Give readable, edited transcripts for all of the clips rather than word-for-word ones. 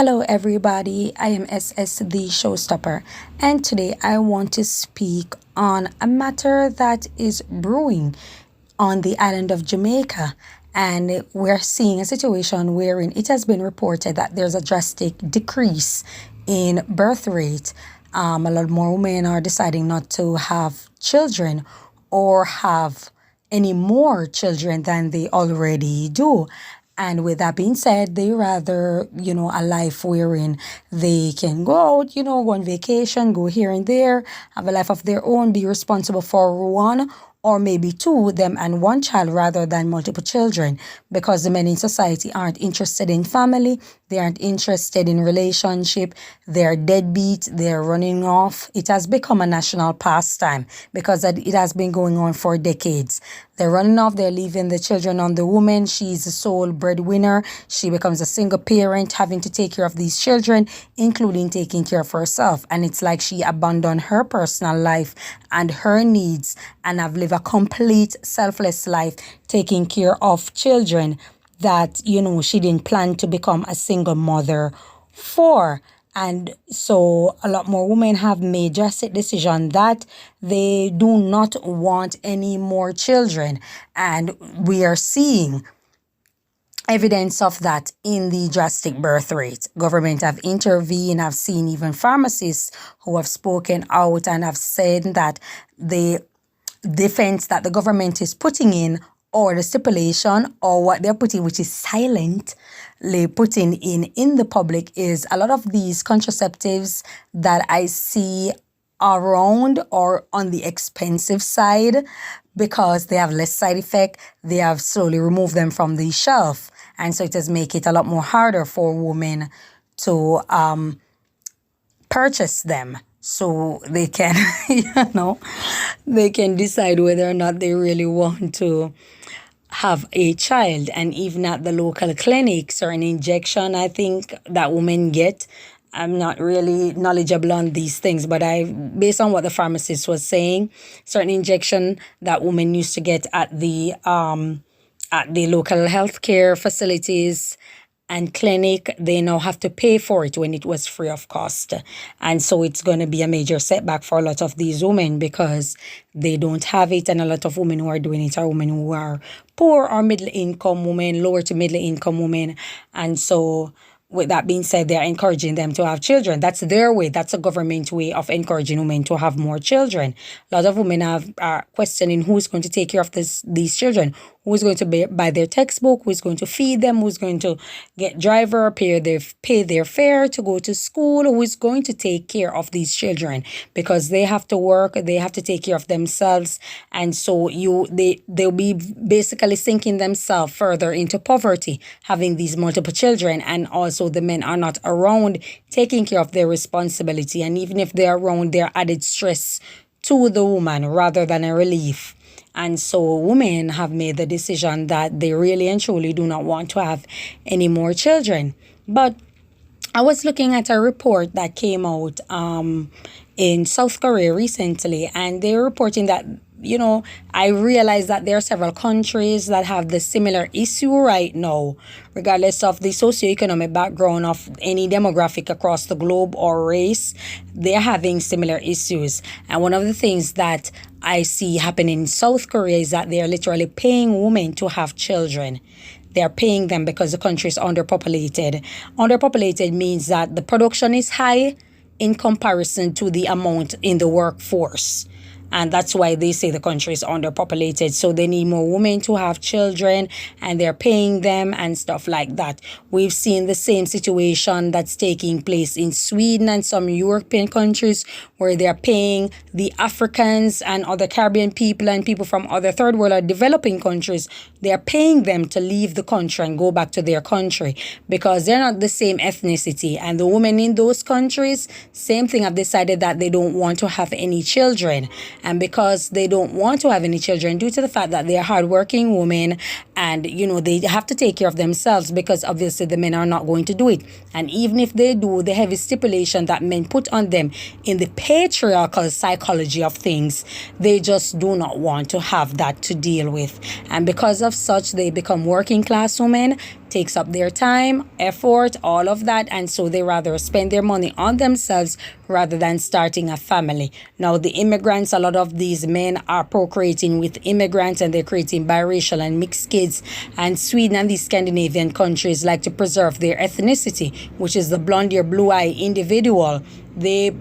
Hello, everybody. I am SS the Showstopper, and today I want to speak on a matter that is brewing on the island of Jamaica. And we're seeing a situation wherein it has been reported that there's a drastic decrease in birth rate. A lot more women are deciding not to have children or have any more children than they already do. And with that being said, they rather, a life wherein they can go out, go on vacation, go here and there, have a life of their own, be responsible for one or maybe two, them and one child rather than multiple children, because the men in society aren't interested in family, they aren't interested in relationship, they're deadbeat, they're running off. It has become a national pastime because it has been going on for decades. They're running off, they're leaving the children on the woman. She's the sole breadwinner. She becomes a single parent, having to take care of these children, including taking care of herself. And it's like she abandoned her personal life and her needs and have lived a complete selfless life, taking care of children that, she didn't plan to become a single mother for. And so a lot more women have made drastic decision that they do not want any more children. And we are seeing evidence of that in the drastic birth rate. Government have intervened. I've seen even pharmacists who have spoken out and have said that the defense that the government is putting in, or the stipulation, or what they're putting, which is silently putting in the public, is a lot of these contraceptives that I see around or on the expensive side, because they have less side effect. They have slowly removed them from the shelf, and so it does make it a lot more harder for women to purchase them, so they can they can decide whether or not they really want to have a child. And even at the local clinics, or an injection I think that women get, I'm not really knowledgeable on these things, but based on what the pharmacist was saying, certain injection that women used to get at the local healthcare facilities and clinic, they now have to pay for it when it was free of cost. And so it's going to be a major setback for a lot of these women because they don't have it. And a lot of women who are doing it are women who are poor or middle income women, lower to middle income women. And so with that being said, they're encouraging them to have children. That's their way. That's a government way of encouraging women to have more children. A lot of women are questioning who's going to take care of these children. Who's going to buy their textbook? Who's going to feed them? Who's going to get driver, pay their fare to go to school? Who is going to take care of these children? Because they have to work, they have to take care of themselves, and so they'll be basically sinking themselves further into poverty, having these multiple children, and also the men are not around taking care of their responsibility, and even if they're around, they're added stress to the woman rather than a relief. And so women have made the decision that they really and truly do not want to have any more children. But I was looking at a report that came out in South Korea recently, and they're reporting that, I realize that there are several countries that have the similar issue right now, regardless of the socioeconomic background of any demographic across the globe or race. They're having similar issues. And one of the things that I see happening in South Korea is that they're literally paying women to have children. They're paying them because the country is underpopulated. Underpopulated means that the production is high in comparison to the amount in the workforce. And that's why they say the country is underpopulated. So they need more women to have children, and they're paying them and stuff like that. We've seen the same situation that's taking place in Sweden and some European countries, where they're paying the Africans and other Caribbean people and people from other third world or developing countries. They're paying them to leave the country and go back to their country because they're not the same ethnicity. And the women in those countries, same thing, have decided that they don't want to have any children. And because they don't want to have any children, due to the fact that they're hardworking women and, they have to take care of themselves, because obviously the men are not going to do it. And even if they do, the heavy stipulation that men put on them in the patriarchal psychology of things, they just do not want to have that to deal with. And because of such, they become working class women, takes up their time, effort, all of that, and so they rather spend their money on themselves rather than starting a family. Now, the immigrants, a lot of these men are procreating with immigrants, and they're creating biracial and mixed kids. And Sweden and these Scandinavian countries like to preserve their ethnicity, which is the blonde hair, blue eye individual. They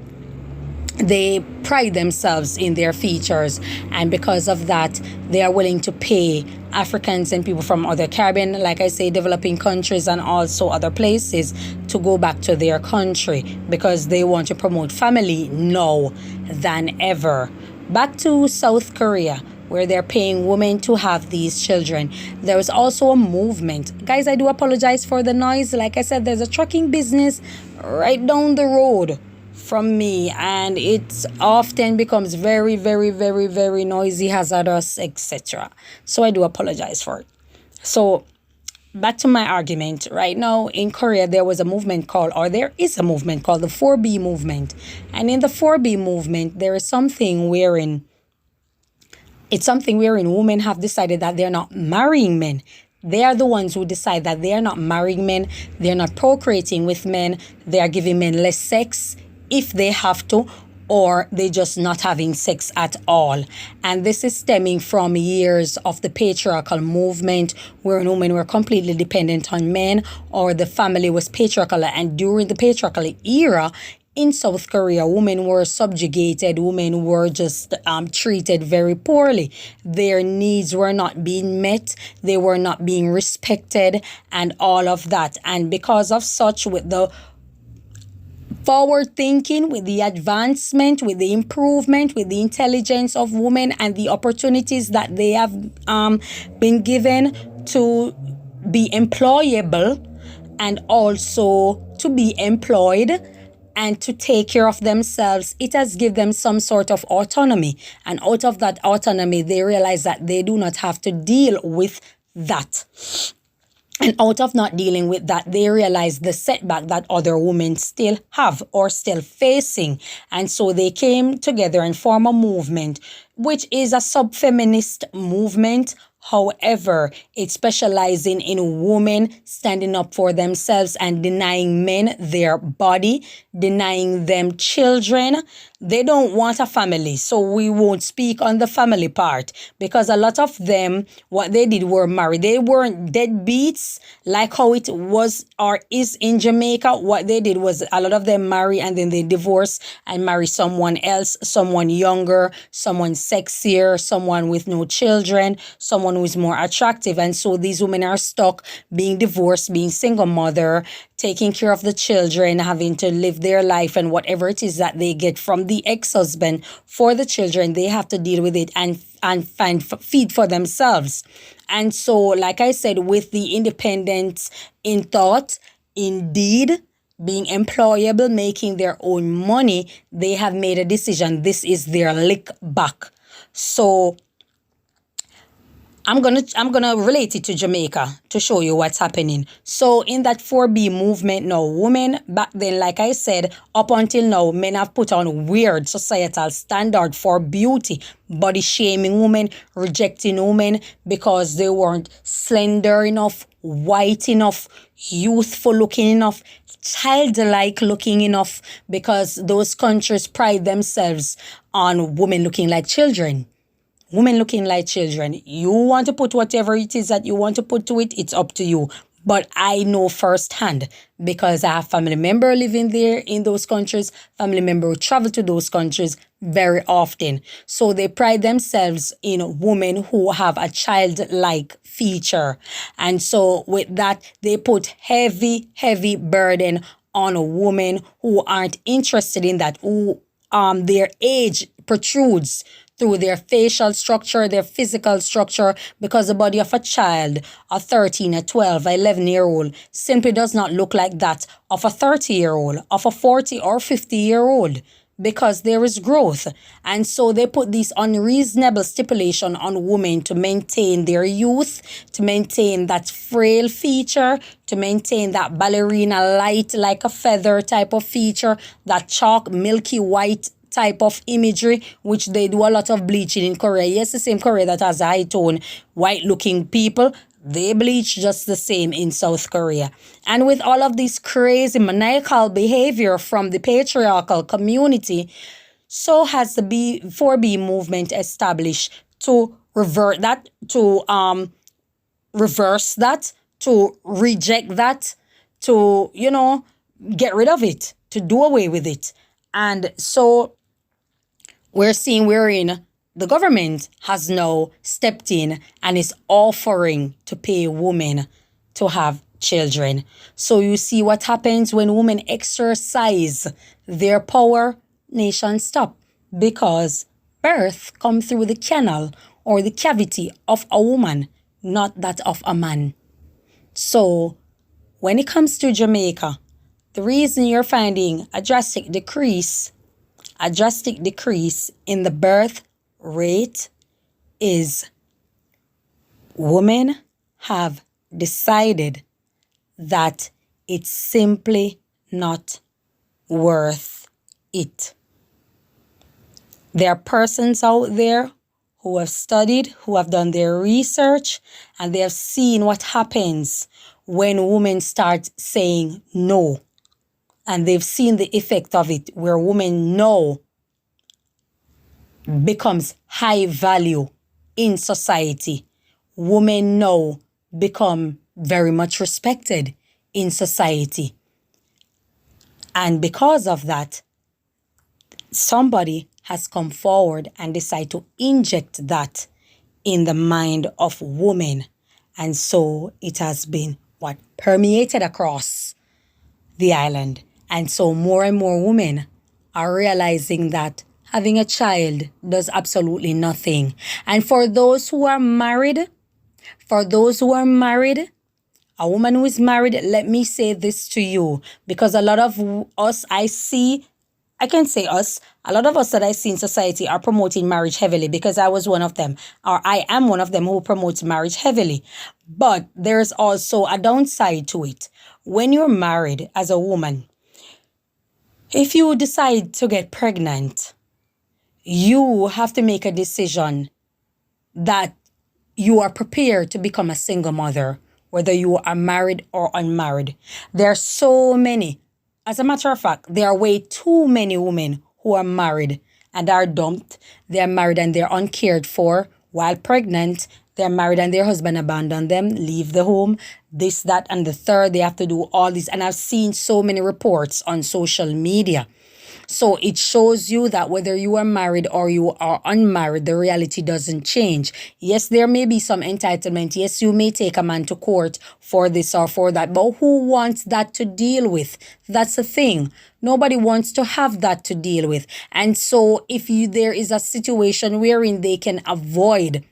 pride themselves in their features, and because of that, they are willing to pay Africans and people from other Caribbean, like I say, developing countries and also other places, to go back to their country because they want to promote family now than ever. Back to South Korea, where they're paying women to have these children. There is also a movement. Guys, I do apologize for the noise. Like I said, there's a trucking business right down the road from me, and it often becomes very, very, very, very noisy, hazardous, etc. So I do apologize for it. So back to my argument. Right now in Korea, there is a movement called the 4B movement. And in the 4B movement, there is something wherein women have decided that they're not marrying men. They are the ones who decide that they are not marrying men, they're not procreating with men, they are giving men less sex if they have to, or they just not having sex at all. And this is stemming from years of the patriarchal movement, where women were completely dependent on men, or the family was patriarchal. And during the patriarchal era in South Korea, women were subjugated, women were just treated very poorly. Their needs were not being met, they were not being respected, and all of that. And because of such, with the forward thinking, with the advancement, with the improvement, with the intelligence of women and the opportunities that they have been given to be employable and also to be employed and to take care of themselves, it has given them some sort of autonomy. And out of that autonomy, they realize that they do not have to deal with that. And out of not dealing with that, they realize the setback that other women still have or still facing. And so they came together and form a movement, which is a sub-feminist movement. However, it's specializing in women standing up for themselves and denying men their body, denying them children. They don't want a family, so we won't speak on the family part, because a lot of them, what they did were marry. They weren't deadbeats like how it was or is in Jamaica. What they did was a lot of them marry and then they divorce and marry someone else, someone younger, someone sexier, someone with no children, someone who is more attractive. And so these women are stuck being divorced, being single mother, taking care of the children, having to live their life, and whatever it is that they get from the ex-husband for the children, they have to deal with it and feed for themselves. And so, like I said, with the independence in thought, in deed, being employable, making their own money, they have made a decision. This is their lick back. So I'm gonna relate it to Jamaica to show you what's happening. So in that 4B movement now, women back then, like I said, up until now, men have put on weird societal standard for beauty, body shaming women, rejecting women because they weren't slender enough, white enough, youthful looking enough, childlike looking enough, because those countries pride themselves on women looking like children. Women looking like children. You want to put whatever it is that you want to put to it, it's up to you. But I know firsthand, because I have family member living there in those countries, family member who travel to those countries very often. So they pride themselves in women who have a childlike feature. And so with that, they put heavy, heavy burden on women who aren't interested in that, who their age protrudes through their facial structure, their physical structure, because the body of a child, a 13, a 12, a 11-year-old, simply does not look like that of a 30-year-old, of a 40 or 50-year-old, because there is growth. And so they put these unreasonable stipulation on women to maintain their youth, to maintain that frail feature, to maintain that ballerina light like a feather type of feature, that chalk milky white type of imagery, which they do a lot of bleaching in Korea. Yes, the same Korea that has high tone, white looking people, They bleach just the same in South Korea. And with all of this crazy maniacal behavior from the patriarchal community, so has the B4B movement established to revert that, to reverse that, to reject that, to, get rid of it, to do away with it. And so we're seeing wherein the government has now stepped in and is offering to pay women to have children. So you see what happens when women exercise their power, nations stop, because birth comes through the canal or the cavity of a woman, not that of a man. So when it comes to Jamaica, the reason you're finding a drastic decrease in the birth rate is women have decided that it's simply not worth it. There are persons out there who have studied, who have done their research, and they have seen what happens when women start saying no. And they've seen the effect of it, where women no becomes high value in society. Women now become very much respected in society. And because of that, somebody has come forward and decided to inject that in the mind of women. And so it has been permeated across the island. And so more and more women are realizing that having a child does absolutely nothing. And for those who are married, a woman who is married, let me say this to you, because a lot of us, a lot of us that I see in society are promoting marriage heavily, because I was one of them, or I am one of them who promotes marriage heavily. But there's also a downside to it. When you're married as a woman, if you decide to get pregnant, you have to make a decision that you are prepared to become a single mother, whether you are married or unmarried. There are so many. As a matter of fact, there are way too many women who are married and are dumped. They are married and they're uncared for while pregnant. They're married and their husband abandoned them, leave the home, this, that, and the third. They have to do all this. And I've seen so many reports on social media. So it shows you that whether you are married or you are unmarried, the reality doesn't change. Yes, there may be some entitlement. Yes, you may take a man to court for this or for that. But who wants that to deal with? That's the thing. Nobody wants to have that to deal with. And so if there is a situation wherein they can avoid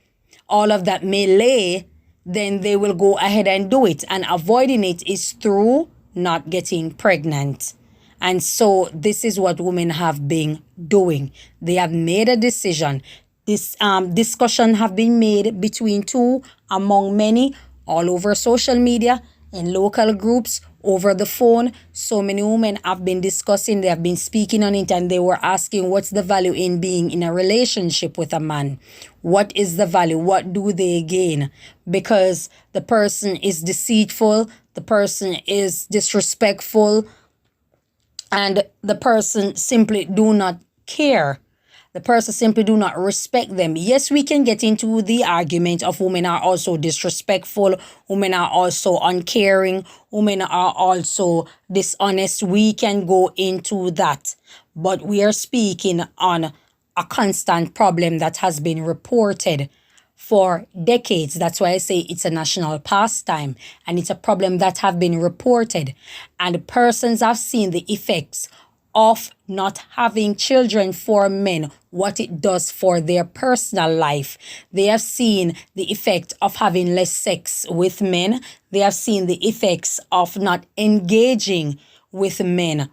all of that melee, then they will go ahead and do it. And avoiding it is through not getting pregnant. And so this is what women have been doing. They have made a decision. This discussion have been made between two, among many, all over social media, in local groups, over the phone. So many women have been discussing, they have been speaking on it, and they were asking, what's the value in being in a relationship with a man? What is the value? What do they gain? Because the person is deceitful, the person is disrespectful, and the person simply do not care. The person simply do not respect them. Yes, we can get into the argument of women are also disrespectful, women are also uncaring, women are also dishonest. We can go into that. But we are speaking on a constant problem that has been reported for decades. That's why I say it's a national pastime, and it's a problem that have been reported, and persons have seen the effects of not having children for men, what it does for their personal life. They have seen the effect of having less sex with men. They have seen the effects of not engaging with men,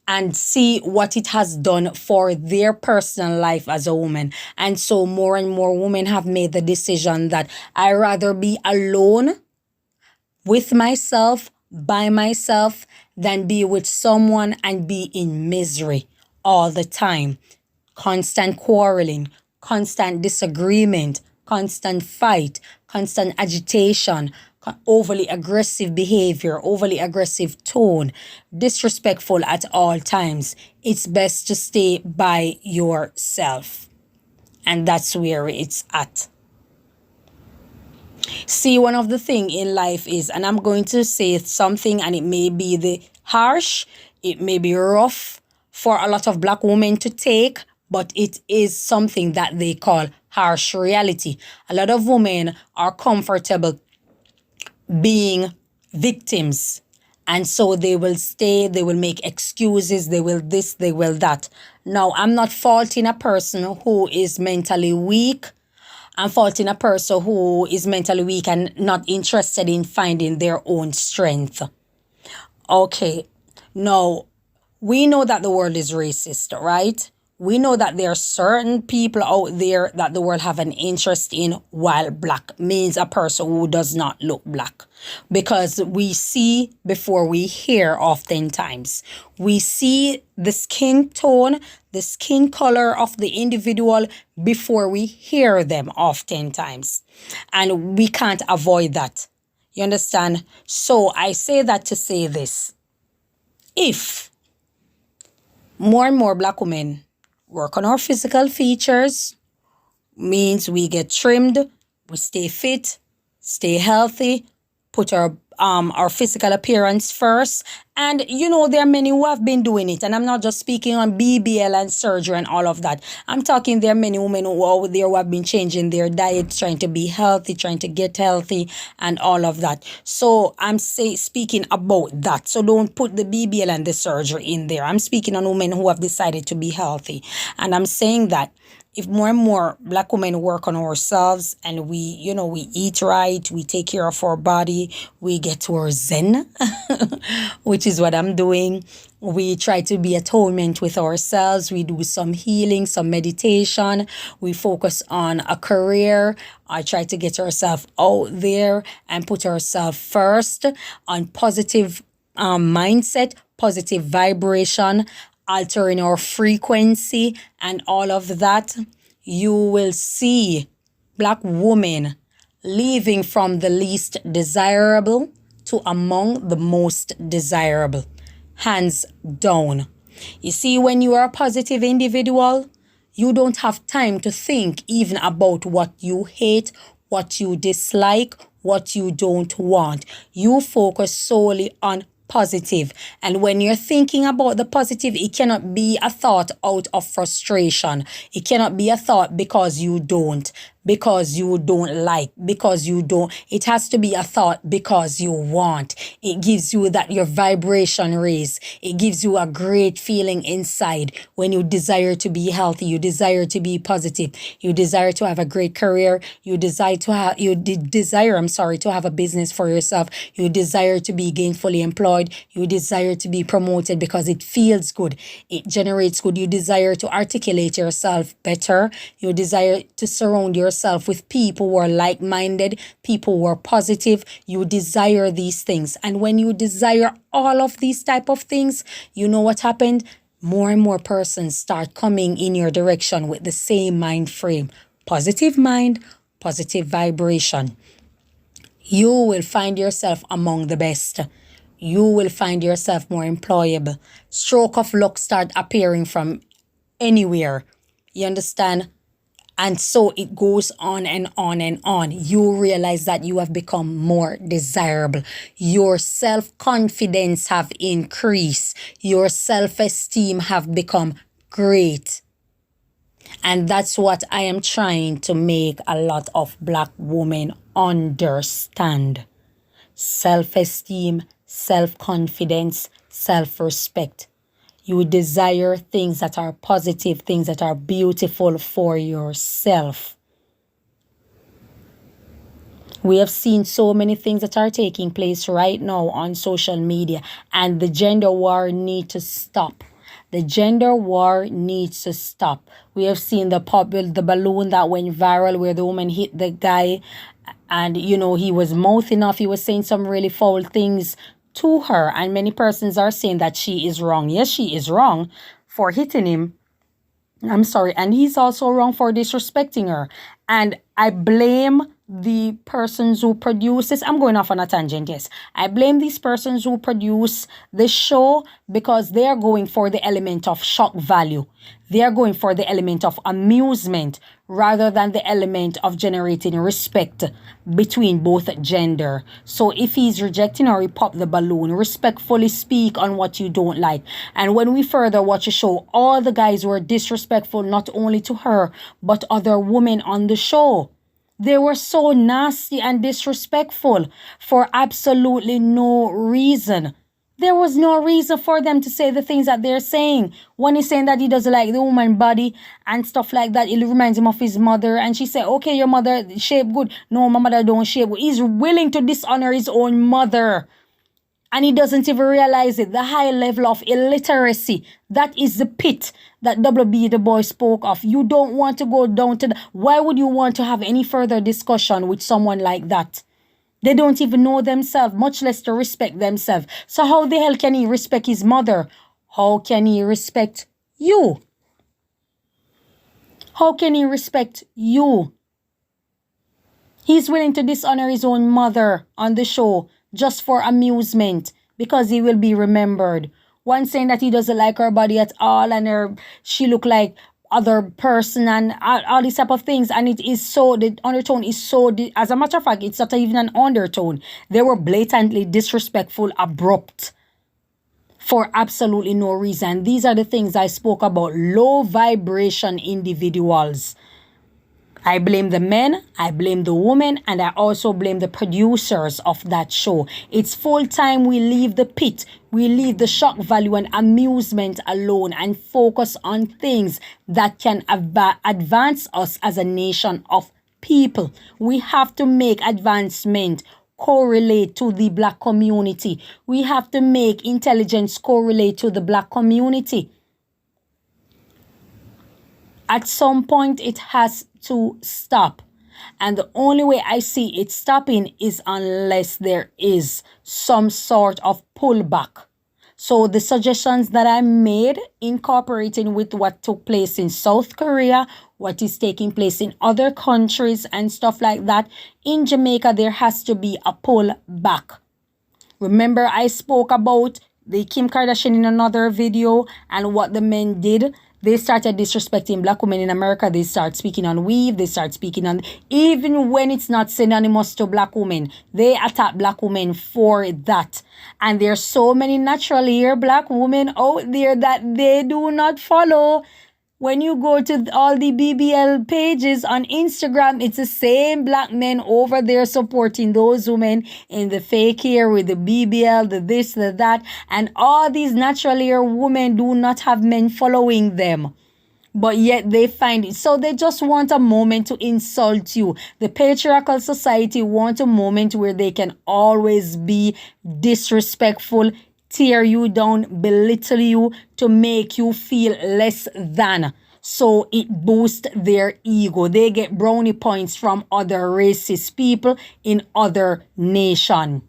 and see what it has done for their personal life as a woman. And so more and more women have made the decision that I rather be alone with myself, by myself, than be with someone and be in misery all the time. Constant quarreling, constant disagreement, constant fight, constant agitation, overly aggressive behavior, overly aggressive tone, disrespectful at all times, it's best to stay by yourself. And that's where it's at. See, one of the thing in life is, and I'm going to say something, and it may be the harsh, it may be rough for a lot of black women to take, but it is something that they call harsh reality. A lot of women are comfortable being victims, and so they will stay, they will make excuses, they will this, they will that. Now, I'm not faulting a person who is mentally weak. I'm faulting a person who is mentally weak and not interested in finding their own strength. Okay, now, we know that the world is racist, right? We know that there are certain people out there that the world have an interest in, while black means a person who does not look black. Because we see before we hear oftentimes. We see the skin tone, the skin color of the individual before we hear them oftentimes. And we can't avoid that. You understand? So I say that to say this. If more and more black women work on our physical features, means we get trimmed, we stay fit, stay healthy, put our physical appearance first. And there are many who have been doing it, and I'm not just speaking on BBL and surgery and all of that. I'm talking there are many women who are out there who have been changing their diet, trying to be healthy, trying to get healthy and all of that. So I'm speaking about that. So don't put the BBL and the surgery in there. I'm speaking on women who have decided to be healthy. And I'm saying that if more and more black women work on ourselves, and we eat right, we take care of our body, we get to our zen, which is what I'm doing. We try to be atonement with ourselves. We do some healing, some meditation. We focus on a career. I try to get ourselves out there and put ourselves first on positive mindset, positive vibration, altering our frequency and all of that. You will see black women leaving from the least desirable to among the most desirable. Hands down. You see, when you are a positive individual, you don't have time to think even about what you hate, what you dislike, what you don't want. You focus solely on positive. And when you're thinking about the positive, it cannot be a thought out of frustration. It cannot be a thought because you don't like, because you don't. It has to be a thought because you want. It gives you that your vibration raise. It gives you a great feeling inside when you desire to be healthy, you desire to be positive, you desire to have a great career, you desire to have a business for yourself, you desire to be gainfully employed, you desire to be promoted because it feels good, it generates good, you desire to articulate yourself better, you desire to surround yourself with people who are like-minded, people who are positive. You desire these things. And when you desire all of these type of things, you know what happened? More and more persons start coming in your direction with the same mind frame. Positive mind, positive vibration. You will find yourself among the best. You will find yourself more employable. Stroke of luck start appearing from anywhere. You understand? And so it goes on and on and on. You realize that you have become more desirable. Your self-confidence have increased. Your self-esteem have become great. And that's what I am trying to make a lot of black women understand. Self-esteem, self-confidence, self-respect. You desire things that are positive, things that are beautiful for yourself. We have seen so many things that are taking place right now on social media, and the gender war needs to stop. The gender war needs to stop. We have seen the balloon that went viral where the woman hit the guy, and he was mouthing off. He was saying some really foul things to her, and many persons are saying that she is wrong. Yes, she is wrong for hitting him. I'm sorry. And he's also wrong for disrespecting her. And I blame the persons who produce this. I'm going off on a tangent, yes. I blame these persons who produce the show because they are going for the element of shock value. They are going for the element of amusement rather than the element of generating respect between both gender. So if he's rejecting or he pop the balloon, respectfully speak on what you don't like. And when we further watch the show, all the guys were disrespectful not only to her, but other women on the show. They were so nasty and disrespectful for absolutely no reason. There was no reason for them to say the things that they're saying. One is saying that he doesn't like the woman body and stuff like that. It reminds him of his mother. And she said, okay, your mother shape good. No, my mother don't shape good. He's willing to dishonor his own mother. And he doesn't even realize it. The high level of illiteracy. That is the pit that WB the boy spoke of. You don't want to go down to why would you want to have any further discussion with someone like that? They don't even know themselves, much less to respect themselves. So how the hell can he respect his mother? How can he respect you? How can he respect you? He's willing to dishonor his own mother on the show just for amusement because he will be remembered. One saying that he doesn't like her body at all and she look like other person and all these type of things. And it is so, the undertone is so, as a matter of fact, it's not even an undertone. They were blatantly disrespectful, abrupt for absolutely no reason. These are the things I spoke about. Low vibration individuals. I blame the men, I blame the women, and I also blame the producers of that show. It's full time we leave the pit, we leave the shock value and amusement alone and focus on things that can advance us as a nation of people. We have to make advancement correlate to the black community. We have to make intelligence correlate to the black community. At some point, it has to stop. And the only way I see it stopping is unless there is some sort of pullback. So the suggestions that I made, incorporating with what took place in South Korea, what is taking place in other countries and stuff like that, in Jamaica, there has to be a pullback. Remember, I spoke about the Kim Kardashian in another video and what the men did. They started disrespecting black women in America. They start speaking on weave. They start speaking on, even when it's not synonymous to black women, they attack black women for that. And there's so many natural hair black women out there that they do not follow. When you go to all the BBL pages on Instagram, it's the same black men over there supporting those women in the fake hair with the BBL, the this, the that. And all these natural hair women do not have men following them. But yet they find it. So they just want a moment to insult you. The patriarchal society wants a moment where they can always be disrespectful, tear you down, belittle you to make you feel less than. So it boosts their ego. They get brownie points from other racist people in other nations.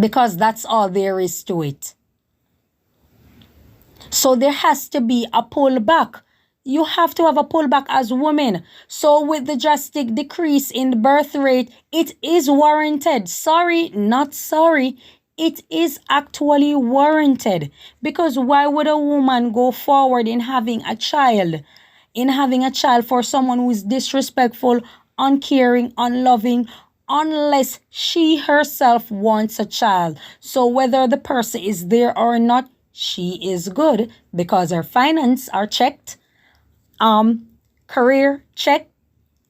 Because that's all there is to it. So there has to be a pullback. You have to have a pullback as women. So with the drastic decrease in the birth rate, it is warranted. Sorry, not sorry. It is actually warranted. Because why would a woman go forward in having a child? In having a child for someone who is disrespectful, uncaring, unloving, unless she herself wants a child. So whether the person is there or not, she is good because her finances are checked. Career check.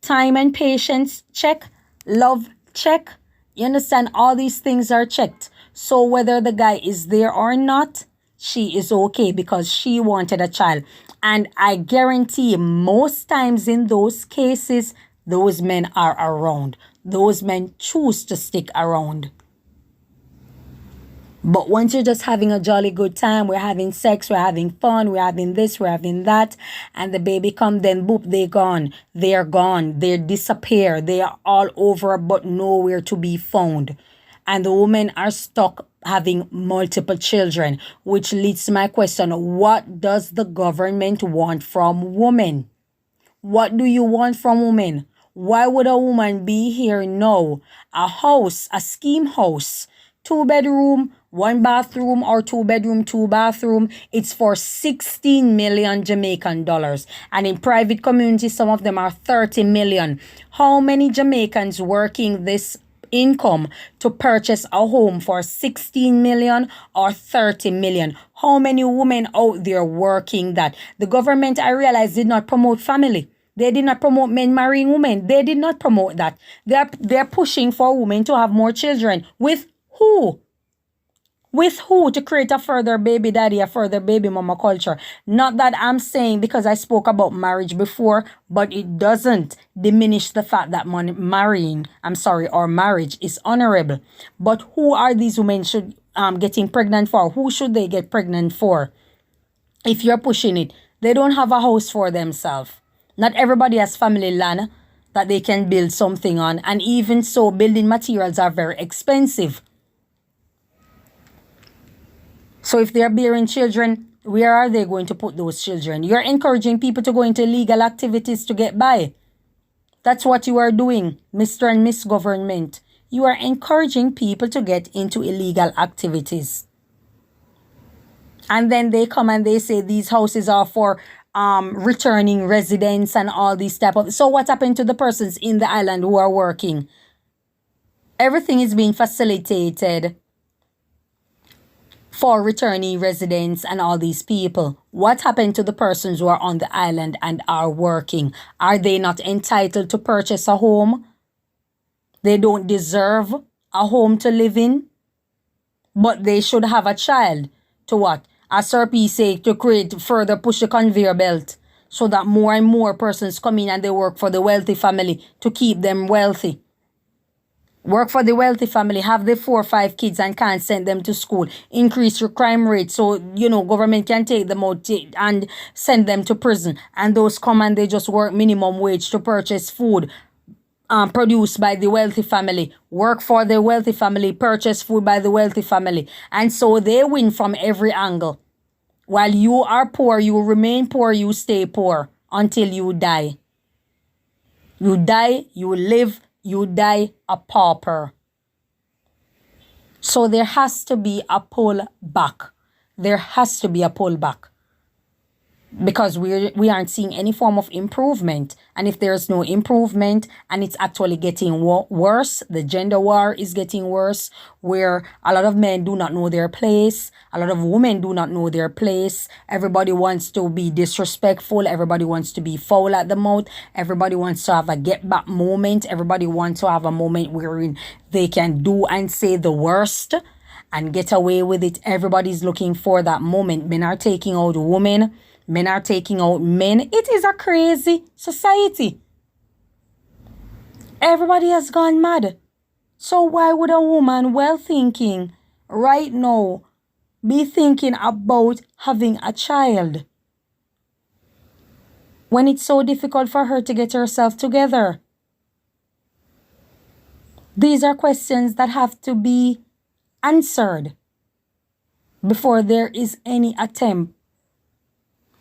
Time and patience check. Love check. You understand? All these things are checked. So whether the guy is there or not, she is okay because she wanted a child. And I guarantee most times in those cases, those men are around. Those men choose to stick around. But once you're just having a jolly good time, we're having sex, we're having fun, we're having this, we're having that, and the baby come, then boop, they're gone. They're gone. They disappear. They are all over but nowhere to be found. And the women are stuck having multiple children, which leads to my question, what does the government want from women? What do you want from women? Why would a woman be here now? A house, a scheme house, 2 bedroom, 1 bathroom, or 2 bedroom, 2 bathroom. It's for 16 million Jamaican dollars. And in private communities, some of them are 30 million. How many Jamaicans working this income to purchase a home for 16 million or 30 million? How many women out there working that? The government, I realize, did not promote family. They did not promote men marrying women. They did not promote that. They're pushing for women to have more children. With who? With who? To create a further baby daddy, a further baby mama culture. Not that I'm saying because I spoke about marriage before, but it doesn't diminish the fact that or marriage is honorable. But who are these women getting pregnant for? Who should they get pregnant for? If you're pushing it, they don't have a house for themselves. Not everybody has family land that they can build something on. And even so, building materials are very expensive. So if they're bearing children, where are they going to put those children? You're encouraging people to go into illegal activities to get by. That's what you are doing, Mr. and Miss Government. You are encouraging people to get into illegal activities. And then they come and they say these houses are for returning residents and all these type of... So what happened to the persons in the island who are working? Everything is being facilitated for returning residents and all these people. What happened to the persons who are on the island and are working? Are they not entitled to purchase a home? They don't deserve a home to live in, but they should have a child. To what? As Sir P say, to further push the conveyor belt so that more and more persons come in and they work for the wealthy family to keep them wealthy. Work for the wealthy family, have the 4 or 5 kids and can't send them to school. Increase your crime rate so, government can take them out and send them to prison. And those come and they just work minimum wage to purchase food produced by the wealthy family. Work for the wealthy family, purchase food by the wealthy family. And so they win from every angle. While you are poor, you remain poor, you stay poor until you die. You die, you live, you die a pauper. So there has to be a pull back. There has to be a pull back. Because we aren't seeing any form of improvement. And if there's no improvement and it's actually getting worse, the gender war is getting worse, where a lot of men do not know their place. A lot of women do not know their place. Everybody wants to be disrespectful. Everybody wants to be foul at the mouth. Everybody wants to have a get back moment. Everybody wants to have a moment wherein they can do and say the worst and get away with it. Everybody's looking for that moment. Men are taking out women. Men are taking out men. It is a crazy society. Everybody has gone mad. So why would a woman well thinking right now be thinking about having a child when it's so difficult for her to get herself together? These are questions that have to be answered before there is any attempt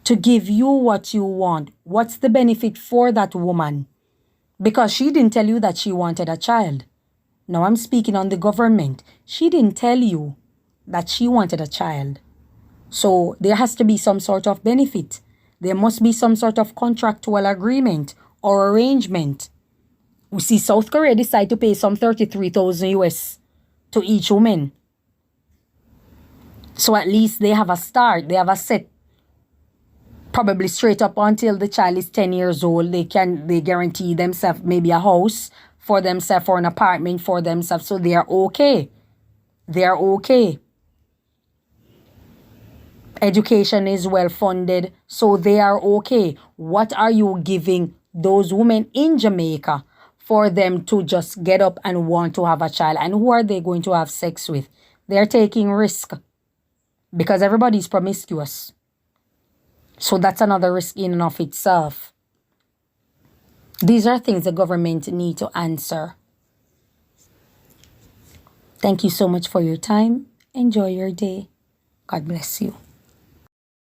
to give you what you want. What's the benefit for that woman? Because she didn't tell you that she wanted a child. Now I'm speaking on the government. She didn't tell you that she wanted a child. So there has to be some sort of benefit. There must be some sort of contractual agreement or arrangement. We see South Korea decide to pay some 33,000 US to each woman. So at least they have a start. They have a set. Probably straight up until the child is 10 years old, they guarantee themselves maybe a house for themselves or an apartment for themselves. So they are okay. They are okay. Education is well funded. So they are okay. What are you giving those women in Jamaica for them to just get up and want to have a child? And who are they going to have sex with? They're taking risk because everybody's promiscuous. So that's another risk in and of itself. These are things the government need to answer. Thank you so much for your time. Enjoy your day. God bless you.